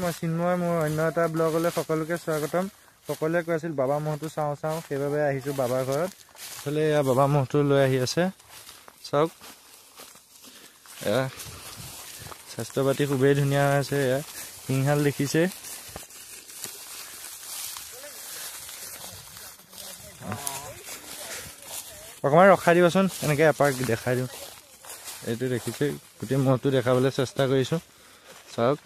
মই চিন্ময় মোৰ অন্য এটা ব্লগলৈ সকলোকে স্বাগতম। সকলোৱে কৈ আছিল বাবা মহটো চাওঁ সেইবাবে আহিছোঁ বাবাৰ ঘৰত। এইফালে এয়া বাবা মহটো লৈ আহি আছে, চাওক এয়া স্বাস্থ্য পাতি খুবেই ধুনীয়া হৈ আছে। এয়া সিংহাল দেখিছে, অকণমান ৰখাই দিবচোন, এনেকৈ এপাক দেখাই দিওঁ। এইটো দেখিছে, গোটেই মহটো দেখাবলৈ চেষ্টা কৰিছোঁ, চাওক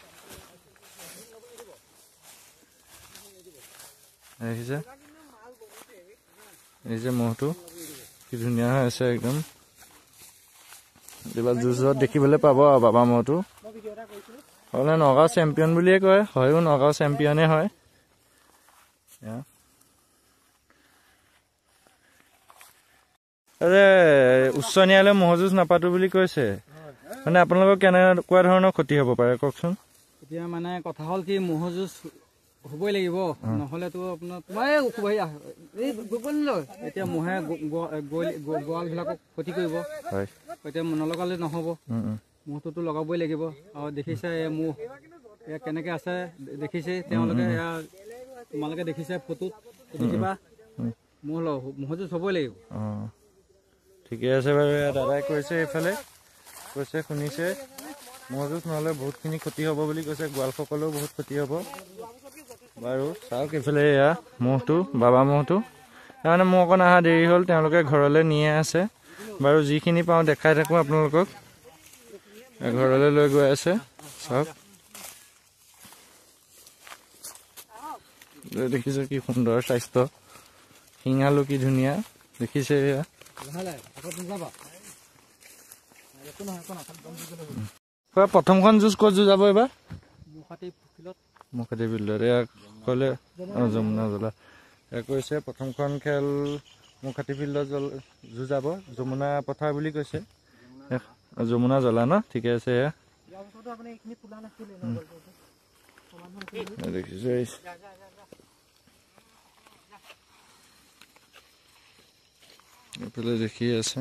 দেখিছে এই যে মহটো কি ধুনীয়া হৈ আছে একদম। কিবা যুঁজত দেখিবলৈ পাব আৰু বাবা মহটো। হ'লে নগাঁও চেম্পিয়ন বুলিয়ে কয়, হয়ো নগাঁও চেম্পিয়নে হয়। উচ্চ ন্যায়ালয়ে ম'হ যুঁজ নাপাতো বুলি কৈছে, মানে আপোনালোকৰ কেনেকুৱা ধৰণৰ ক্ষতি হ'ব পাৰে কওকচোন। এতিয়া মানে কথা হ'ল কি, ম'হ যুঁজ হ'বই লাগিব, নহ'লেতো আপোনাৰ এতিয়া মহে গঁৰালবিলাকক ক্ষতি কৰিব। এতিয়া নলগালে নহ'ব, মহটোতো লগাবই লাগিব। আৰু দেখিছে মহ এয়া কেনেকৈ আছে, দেখিছে তেওঁলোকে, এয়া তোমালোকে দেখিছে ফটোত, দেখিবা ম'হ যুঁজ হ'বই লাগিব। ঠিকে আছে বাৰু, দাদাই কৈছে এইফালে কৈছে, শুনিছে ম'হ যুঁজ নহ'লে বহুতখিনি ক্ষতি হ'ব বুলি কৈছে, গোৱালসকলেও বহুত ক্ষতি হ'ব বাৰু। চাওক এইফালে এয়া মহটো, বাবা মহটো। তাৰমানে মোৰ অকণ অহা দেৰি হ'ল, তেওঁলোকে ঘৰলৈ নিয়ে আছে বাৰু। যিখিনি পাওঁ দেখাই থাকোঁ আপোনালোকক, ঘৰলৈ লৈ গৈ আছে, চাওক দেখিছে কি সুন্দৰ স্বাস্থ্য, শিঙালো কি ধুনীয়া দেখিছে। এয়া প্ৰথমখন যুঁজ ক'ত যুঁজাব এইবাৰ? মুখাটি ফিল্ডত। এয়া ক'লে যমুনা জ্বলা, এয়া কৈছে প্ৰথমখন খেল মুখাটি ফিল্ডত যুঁজাব, যমুনা পথাৰ বুলি কৈছে, যমুনা জ্বলা ন, ঠিকে আছে। এয়া দেখিছে এইফালে দেখি আছে,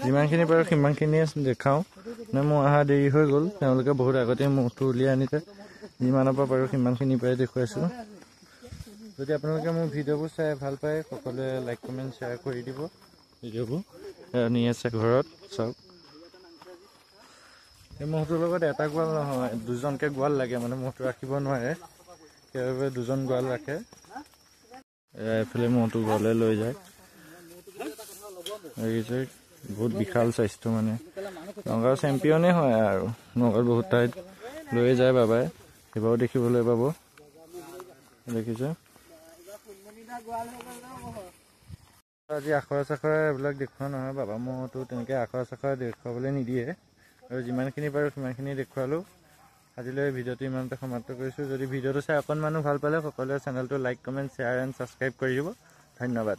যিমানখিনি পাৰোঁ সিমানখিনিয়ে দেখাওঁ। মানে মোৰ অহা দেৰি হৈ গ'ল, তেওঁলোকে বহুত আগতে মহটো উলিয়াই আনিছে, যিমানৰ পৰা পাৰোঁ সিমানখিনি পৰাই দেখুৱাইছোঁ। যদি আপোনালোকে মোৰ ভিডিঅ'বোৰ চাই ভাল পায়, সকলোৱে লাইক কমেণ্ট শ্বেয়াৰ কৰি দিব। ভিডিঅ'বোৰ নি আছে ঘৰত, চাওক এই মহটোৰ লগত এটা গোৱাল নহয়, দুজনকৈ গোৱাল লাগে, মানে মহটো ৰাখিব নোৱাৰে, সেইবাবে দুজন গোৱাল ৰাখে। এইফালে মহটো ঘৰলৈ লৈ যায়, দেখিছে বহুত বিশাল স্বাস্থ্য, মানে নগাঁও চেম্পিয়নে হয় আৰু নগাঁৱত বহুত ঠাইত লৈ যায় বাবাই, সেইবাৰো দেখিবলৈ পাব। দেখিছে আজি আখৰা চাখৰা এইবিলাক দেখুওৱা নহয়, বাবা মহতো তেনেকৈ আখৰা চাখৰা দেখুৱাবলৈ নিদিয়ে, আৰু যিমানখিনি পাৰোঁ সিমানখিনি দেখুৱালোঁ। আজিলৈ ভিডিঅ'টো ইমানতে সমাপ্ত কৰিছোঁ। যদি ভিডিঅ'টো চাই অকণমানো ভাল পালে, সকলোৱে চেনেলটো like comment share and subscribe কৰি দিব। ধন্যবাদ।